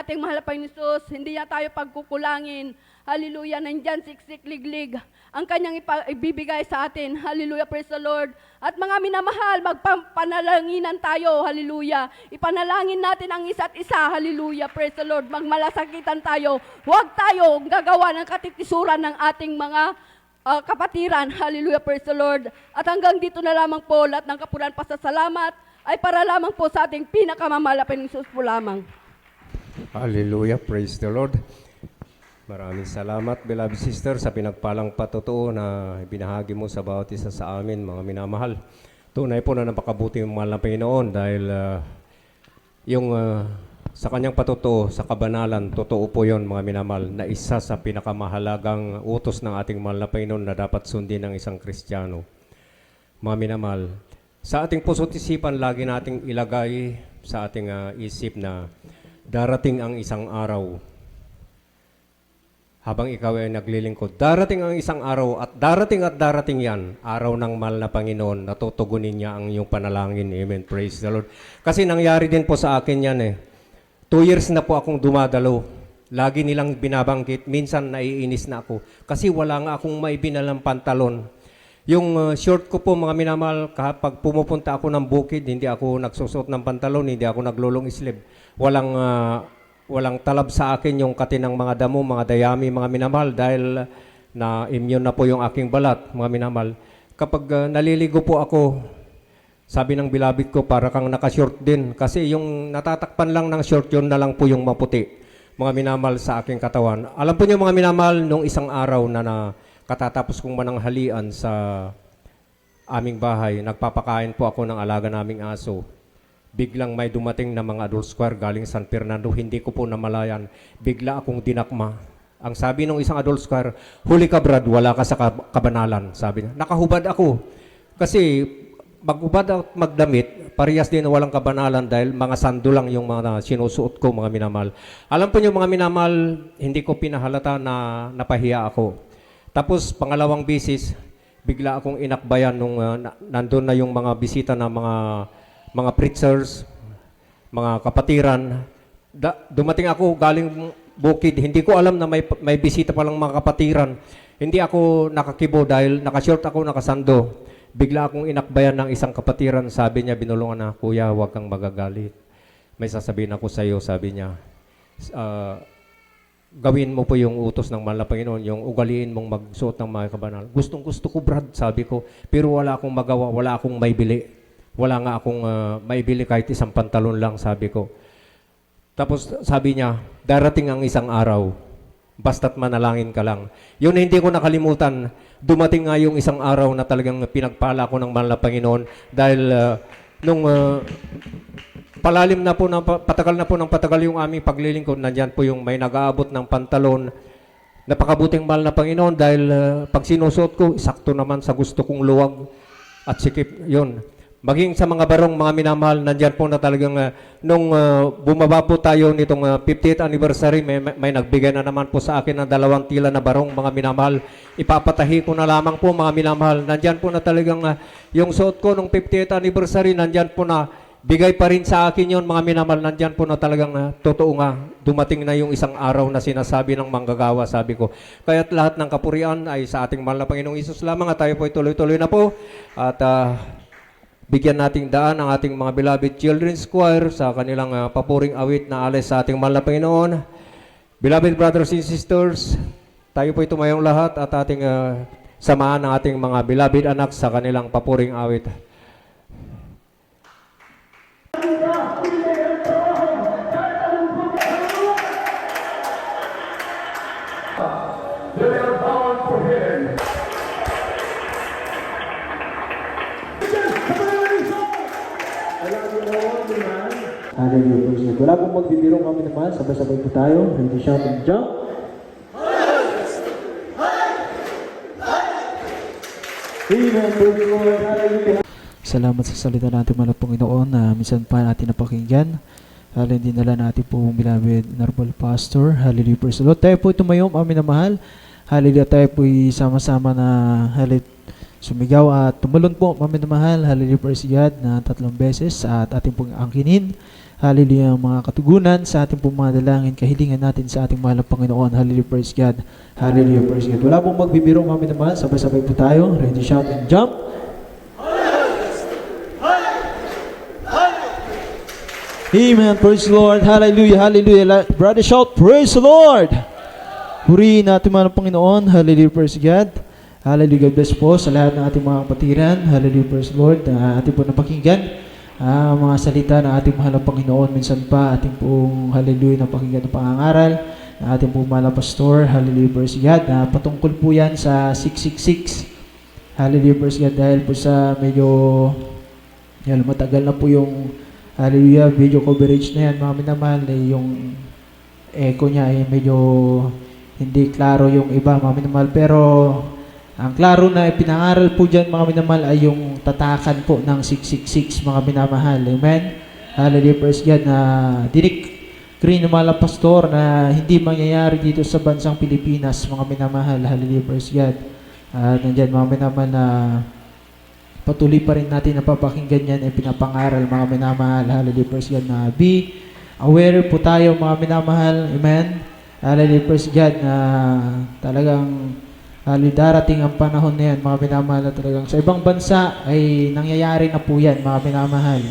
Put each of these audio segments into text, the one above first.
ating mahal na Panginoon Jesus, hindi niya tayo pagkukulangin. Hallelujah, nandyan siksik-liglig ang kanyang ibibigay sa atin. Hallelujah, praise the Lord. At mga minamahal, magpanalanginan tayo. Hallelujah. Ipanalangin natin ang isa't isa. Hallelujah, praise the Lord. Magmalasakitan tayo. Huwag tayo gagawa ng katitisuran ng ating mga kapatiran. Hallelujah, praise the Lord. At hanggang dito na lamang po, lahat ng kapuran pasasalamat ay para lamang po sa ating pinakamamalapin ng Jesus po lamang. Hallelujah, praise the Lord. Maraming salamat, beloved sister, sa pinagpalang patotoo na binahagi mo sa bawat isa sa amin, mga minamahal. Tunay po na napakabuti yung mahal na Panginoon dahil sa kanyang patotoo, sa kabanalan, totoo po yon mga minamahal, na isa sa pinakamahalagang utos ng ating mahal na Panginoon na dapat sundin ng isang Kristiyano. Mga minamahal, sa ating puso't isipan, lagi nating ilagay sa ating isip na darating ang isang araw. Habang ikaw ay naglilingkod, darating ang isang araw at darating yan, araw ng mahal na Panginoon, natutugunin niya ang iyong panalangin. Amen. Praise the Lord. Kasi nangyari din po sa akin yan 2 years na po akong dumadalo. Lagi nilang binabanggit, minsan naiinis na ako. Kasi wala nga akong maibinalang pantalon. Yung short ko po, mga minamahal, kapag pumupunta ako ng bukid, hindi ako nagsusot ng pantalon, hindi ako naglulong sleeve. Walang talab sa akin yung katinang mga damo, mga dayami, mga minamahal, dahil na immune na po yung aking balat, mga minamahal. Kapag naliligo po ako, sabi ng bilabid ko, para kang nakashort din. Kasi yung natatakpan lang ng short, yun na lang po yung maputi, mga minamahal, sa aking katawan. Alam po niyo, mga minamahal, nung isang araw na katatapos kong mananghalian sa aming bahay, nagpapakain po ako ng alaga naming aso. Biglang may dumating na mga adult square galing San Fernando, hindi ko po namalayan. Bigla akong dinakma. Ang sabi ng isang adult square, huli ka Brad, wala ka sa kabanalan. Sabi niya, nakahubad ako. Kasi maghubad at magdamit, parehas din na walang kabanalan dahil mga sando lang yung mga sinusuot ko, mga minamahal. Alam po niyo, mga minamahal, hindi ko pinahalata na napahiya ako. Tapos pangalawang bisis, bigla akong inakbayan nung nandun na yung mga bisita na mga preachers, mga kapatiran. Dumating ako galing bukid. Hindi ko alam na may bisita palang mga kapatiran. Hindi ako nakakibo dahil nakashort ako, nakasando. Bigla akong inakbayan ng isang kapatiran. Sabi niya, binulungan na, Kuya, huwag kang magagalit. May sasabihin ako sa iyo, sabi niya. Gawin mo po yung utos ng mahal na Panginoon, yung ugaliin mong magsuot ng mga kabanal. Gustong gusto ko, Brad, sabi ko. Pero wala akong magawa, wala akong maibili. Wala nga akong maibili kahit isang pantalon lang, sabi ko. Tapos sabi niya, darating ang isang araw, basta't manalangin ka lang. Yun hindi ko nakalimutan. Dumating nga yung isang araw na talagang pinagpala ko ng mahal na Panginoon dahil nung palalim na po, patagal na po ng patagal yung aming paglilingkod, nandyan po yung may nag-aabot ng pantalon. Napakabuting mahal na Panginoon dahil pag sinusuot ko, sakto naman sa gusto kong luwag at sikip yun. Maging sa mga barong, mga minamahal, nandyan po na talagang nung bumaba po tayo nitong 50th anniversary, may nagbigay na naman po sa akin ng 2 tila na barong, mga minamahal. Ipapatahi ko na lamang po, mga minamahal. Nandyan po na talagang yung suot ko nung 50th anniversary, nandyan po na bigay pa rin sa akin yon, mga minamahal. Nandyan po na talagang totoo nga, dumating na yung isang araw na sinasabi ng manggagawa, sabi ko. Kaya't lahat ng kapurian ay sa ating mahal na Panginoong Hesus lamang at tayo po tuloy-tuloy na po. At bigyan nating daan ang ating mga beloved children's choir sa kanilang papuring awit na alis sa ating mahal na Panginoon. Beloved brothers and sisters, tayo po tumayong lahat at ating samahan ng ating mga beloved anak sa kanilang papuring awit. Hallelujah. Praise God. Wala pong magbibiro kami naman. Sabay-sabay po tayo. Ready, shout, and jump. Amen. Praise the Lord. Hallelujah. Salamat sa salita natin mga Panginoon na minsan pa natin napakinggan. Hallelujah, dinala natin po beloved Honorable Pastor. Hallelujah, praise the Lord. Tayo po tumayong amin na mahal. Hallelujah, tayo po sama-sama na hallelujah, sumigaw at tumulon po amin na mahal. Hallelujah, praise God na 3 beses at ating pong angkinin. hallelujah, mga katugunan sa ating pong mga dalangin, kahilingan natin sa ating mahal na Panginoon. Hallelujah, praise God. Hallelujah, praise God. Wala pong magbibiro, mga minamahal. Sabay-sabay po tayo. Ready, shout, and jump. Amen. Praise the Lord. Hallelujah. Hallelujah. Brother, shout, praise the Lord. Purihin natin mga Panginoon. Hallelujah. Praise God. Hallelujah. God bless po sa lahat ng ating mga kapatiran. Hallelujah. Praise the Lord. Ating po napakinggan mga salita ng ating mahal na Panginoon. Minsan pa ating pong hallelujah napakinggan ng pangangaral ng ating pong mahal na pastor. Hallelujah. Praise God. Patungkol po yan sa 666. Hallelujah. Praise God. Dahil po sa medyo matagal na po yung hallelujah, video coverage na yan, mga minamahal, yung echo niya ay medyo hindi klaro yung iba, mga minamahal. Pero ang klaro na ipinangaral po dyan, mga minamahal, ay yung tatakan po ng 666, mga minamahal. Amen? Hallelujah, praise God, na dinik ng mga pastor na hindi mangyayari dito sa bansang Pilipinas, mga minamahal. Hallelujah, praise God. Nandyan, mga minamahal, na patuloy pa rin natin napapakinggan yan ay pinapangaral, mga minamahal. Hallelujah, praise God, na be aware po tayo, mga minamahal. Amen. Hallelujah, praise God, na talagang darating ang panahon na yan, mga minamahal, na talagang sa ibang bansa ay nangyayari na po yan, mga minamahal.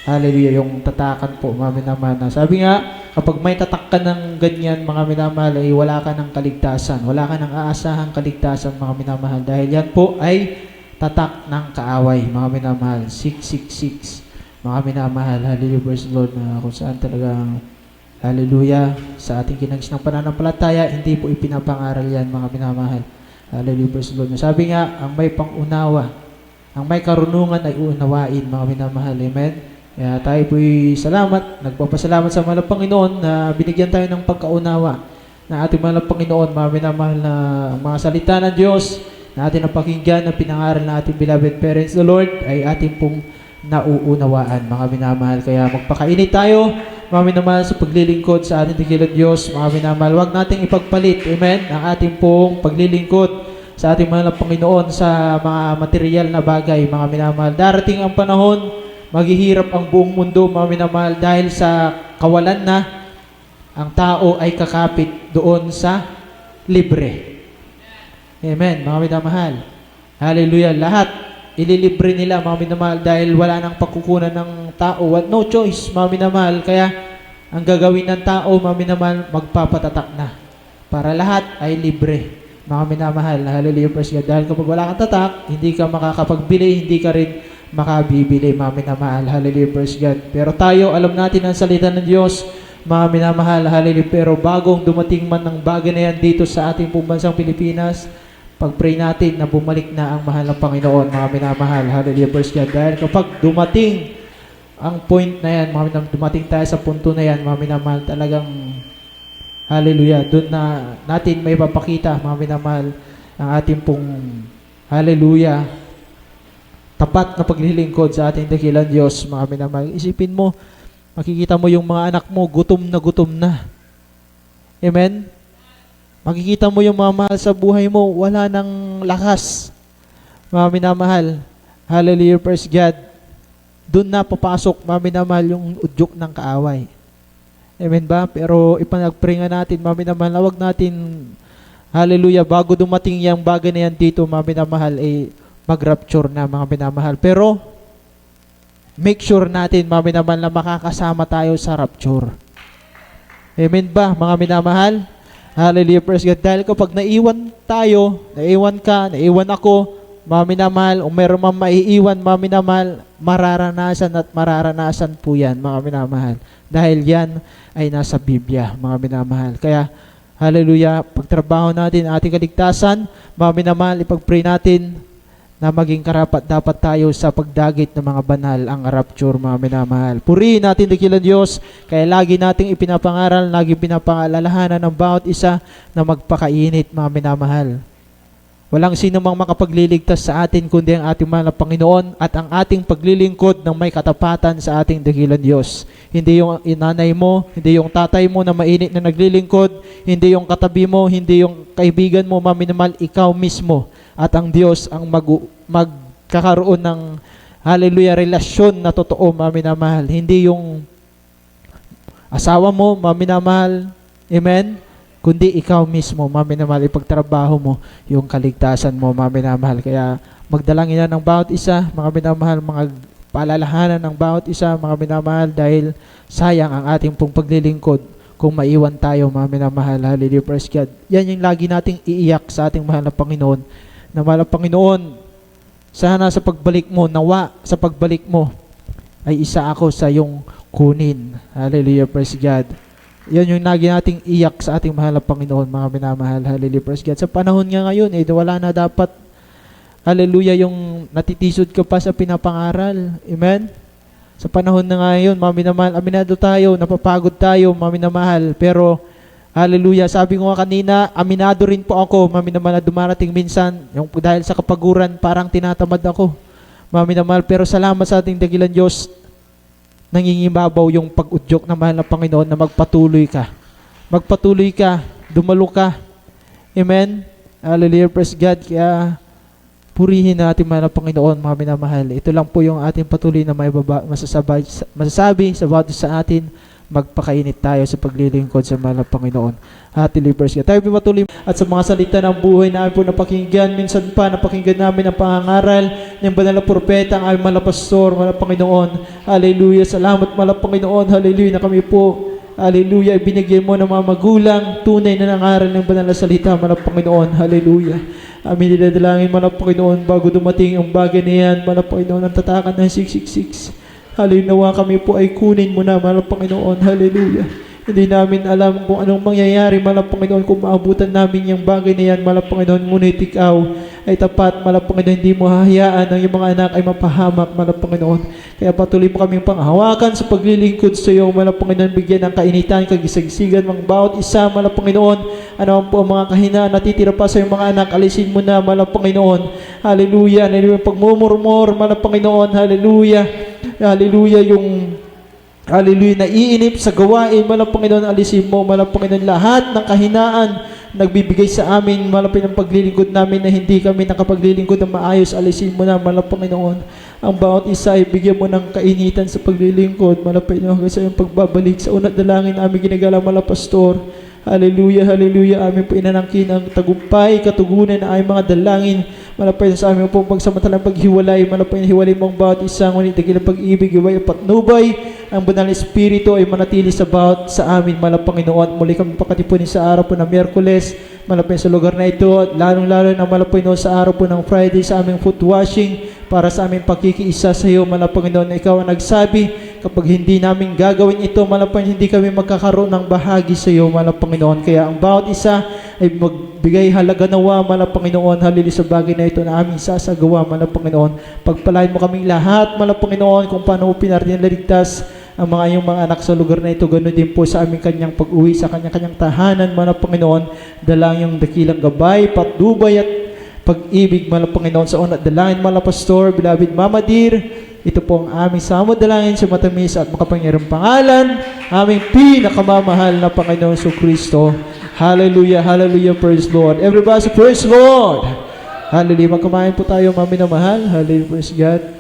Hallelujah, yung tatakan po, mga minamahal, na sabi nga, kapag may tatak ka ng ganyan, mga minamahal, ay wala ka ng kaligtasan, wala ka ng aasahang kaligtasan, mga minamahal, dahil yan po ay tatak ng kaaway, mga minamahal. 666, mga minamahal. Hallelujah, praise the Lord, na kung saan talagang hallelujah, sa ating kinagis ng pananampalataya, hindi po ipinapangaral yan, mga minamahal. Hallelujah, praise the Lord. Sabi nga, ang may pangunawa, ang may karunungan ay uunawain, mga minamahal. Amen. Kaya tayo po'y salamat, nagpapasalamat sa mahal na Panginoon na binigyan tayo ng pagkaunawa na ating mahal na Panginoon, mga minamahal, na mga salita ng Diyos na ating napakinggan na pinangaral na ating beloved parents, the Lord, ay ating pong nauunawaan, mga minamahal. Kaya magpakainit tayo, mga minamahal, sa paglilingkod sa ating dakilang Diyos, mga minamahal. Huwag nating ipagpalit, amen, ang ating pong paglilingkod sa ating mahal na Panginoon sa mga material na bagay, mga minamahal. Darating ang panahon, maghihirap ang buong mundo, mga minamahal, dahil sa kawalan na ang tao ay kakapit doon sa libre. Amen, mga minamahal. Hallelujah. Lahat ililibre nila, mga minamahal, dahil wala nang pagkukunan ng tao. No choice, mga minamahal. Kaya ang gagawin ng tao, mga minamahal, magpapatatak na para lahat ay libre, mga minamahal. Hallelujah, praise God. Dahil kapag wala kang tatak, hindi ka makakapagbili, hindi ka rin makabibili, mga minamahal. Hallelujah, praise God. Pero tayo, alam natin ang salita ng Diyos, mga minamahal. Hallelujah. Pero bagong dumating man ng bagay na yan dito sa ating pumbansang Pilipinas, pag-pray natin na bumalik na ang mahal ng Panginoon, mga minamahal. Hallelujah, praise God. Dahil kapag dumating ang point na yan, mga minamahal, dumating tayo sa punto na yan, mga minamahal, talagang hallelujah, doon na natin may papakita, mga minamahal, ang ating pong hallelujah, tapat na paglilingkod sa ating dakilang Diyos, mga minamahal. Isipin mo, makikita mo yung mga anak mo, gutom na. Amen? Makikita mo yung mga mahal sa buhay mo, wala nang lakas. Mga minamahal, hallelujah, praise God. Doon na papasok, mga minamahal, yung udyok ng kaaway. Amen ba? Pero ipanag-pray nga natin, mga minamahal, huwag natin, hallelujah, bago dumating yung bagay na yan dito, mga minamahal, mag-rapture na, mga minamahal. Pero, make sure natin, mga minamahal, na makakasama tayo sa rapture. Amen ba, mga minamahal? Hallelujah, praise God. Dahil kapag naiwan tayo, naiwan ka, naiwan ako, mga minamahal, o meron man maiiwan, mga minamahal, mararanasan at mararanasan po yan, mga minamahal. Dahil yan ay nasa Biblia, mga minamahal. Kaya, hallelujah, pagtrabaho natin ating kaligtasan, mga minamahal, ipag-pray natin na maging karapat dapat tayo sa pagdagit ng mga banal, ang rapture, mga minamahal. Purihin natin dakilang Diyos, kaya lagi nating ipinapangaral, lagi pinapaalalahanan ng bawat isa na magpakainit, mga minamahal. Walang sino mang makapagliligtas sa atin kundi ang ating mahal na Panginoon at ang ating paglilingkod ng may katapatan sa ating dakilang Diyos. Hindi yung inanay mo, hindi yung tatay mo na mainit na naglilingkod, hindi yung katabi mo, hindi yung kaibigan mo, mga minamahal, ikaw mismo. At ang Diyos ang magkakaroon ng hallelujah relasyon na totoo, mga minamahal. Hindi yung asawa mo, maminamahal. Amen? Kundi ikaw mismo, maminamahal, ipagtrabaho mo yung kaligtasan mo, maminamahal. Kaya magdalangin na ng bawat isa, mga minamahal, mga paalalahanan ng bawat isa, mga minamahal, dahil sayang ang ating pong paglilingkod kung maiwan tayo, mga minamahal. Hallelujah, praise God. Yan yung lagi nating iiyak sa ating mahal na Panginoon. Na mahal na Panginoon, sana sa pagbalik mo, nawa sa pagbalik mo, ay isa ako sa iyong kunin. Hallelujah, praise God. Yan yung lagi nating iyak sa ating mahal na Panginoon, mga minamahal. Hallelujah, praise God. Sa panahon nga ngayon, wala na dapat, hallelujah, yung natitisod ka pa sa pinapangaral. Amen? Sa panahon na ngayon, mga minamahal, aminado tayo, napapagod tayo, mga minamahal. Pero, hallelujah, sabi ko nga kanina, aminado rin po ako, mga minamahal, na dumarating minsan, yung dahil sa kapaguran, parang tinatamad ako, mga minamahal. Pero salamat sa ating dakilang Diyos, nangingibabaw yung pag-udyok ng mahal na Panginoon na magpatuloy ka. Magpatuloy ka, dumalo ka. Amen? Hallelujah, praise God. Kaya, purihin natin mahal na Panginoon, mga minamahal. Ito lang po yung ating patuloy na masasabi sa bawat sa atin. Magpakainit tayo sa paglilingkod sa mahal na Panginoon. At delivers ka. Tayo patuloy at sa mga salita ng buhay na po napakinggan. Minsan pa napakinggan namin ang pangangaral ng banal na propeta, ang aming mahal na pastor, mahal na Panginoon. Hallelujah. Salamat mahal na Panginoon. Hallelujah na kami po. Hallelujah. Ibinigay mo ng mga magulang tunay na nangaral ng banal na salita, mahal na Panginoon. Hallelujah. Amin dinadalangin, mahal na Panginoon, bago dumating ang bagay na yan, mahal na Panginoon, ang tatakan ng 666. Hallelujah, nawa kami po ay kunin mo na, mahal na Panginoon. Hallelujah. Hindi namin alam kung anong mangyayari, mahal na Panginoon, kung maabutan namin yung bagay na yan, mahal na Panginoon, ngunit ikaw ay tapat, mahal na Panginoon, hindi mo hahayaan ang iyong mga anak ay mapahamak, mahal na Panginoon. Kaya patuloy mo kaming panghawakan sa paglilingkod sa iyo, mahal na Panginoon, bigyan ng kainitan, kagisagsigan, mga bawat isa, mahal na Panginoon. Ano po ang mga kahinaan natitira pa sa iyong mga anak, alisin mo na, mahal na Panginoon. Hallelujah. Hallelujah. Pagmumurmur, mahal na Panginoon. Hallelujah. Hallelujah. Yung hallelujah, naiinip sa gawain, mahal na Panginoon, alisin mo, mahal na Panginoon, lahat ng kahinaan nagbibigay sa amin, malapit ng paglilingkod namin na hindi kami nakapaglilingkod na maayos, alisin mo na, mahal na Panginoon. Ang bawat isa ay bigyan mo ng kainitan sa paglilingkod, malapit na hanggang sa iyong pagbabalik. Sa unat dalangin namin ginagala, mahal na Pastor. Hallelujah, hallelujah. Amin po inanangkin ang tagumpay, katugunan na aming mga dalangin. Malapay sa amin po pagsamantalang paghiwalay. Malapay na hiwalay mong bawat isang ngunit dakilang pag-ibig, iway at patnubay. Ang banal na Espiritu ay manatili sa bawat sa amin, mahal na Panginoon. Muli kami pakatipunin sa araw po ng Miyerkules. Malapay sa lugar na ito at lalong-lalo na malapay no sa araw po ng Friday sa aming foot washing para sa aming pagkikiisa sa iyo, mahal na Panginoon. Ikaw ang nagsabi, kapag hindi namin gagawin ito, malapay hindi kami magkakaroon ng bahagi sa iyo, mahal na Panginoon. Kaya ang bawat isa ay magbigay halaga nawa, mahal na Panginoon. Halili sa bagay na ito na aming sasagawa, mahal na Panginoon. Pagpalain mo kaming lahat, mahal na Panginoon, kung paano mo pinariniligtas ang mga iyong mga anak sa lugar na ito. Ganoon din po sa aming kanyang pag-uwi sa kanyang tahanan, mahal na Panginoon. Dalang yung dakilang gabay, patnubay at pag-ibig, mahal na Panginoon. Sa unat dalangin, mahal na Pastor, beloved Mama Dear, ito po ang aming samod dalangin sa matamis at makapangyarang pangalan, aming pinakamamahal na Panginoon sa Kristo. Hallelujah, hallelujah, praise Lord. Everybody, praise Lord. Hallelujah, magkamain po tayo, mami na mahal. Hallelujah, praise God.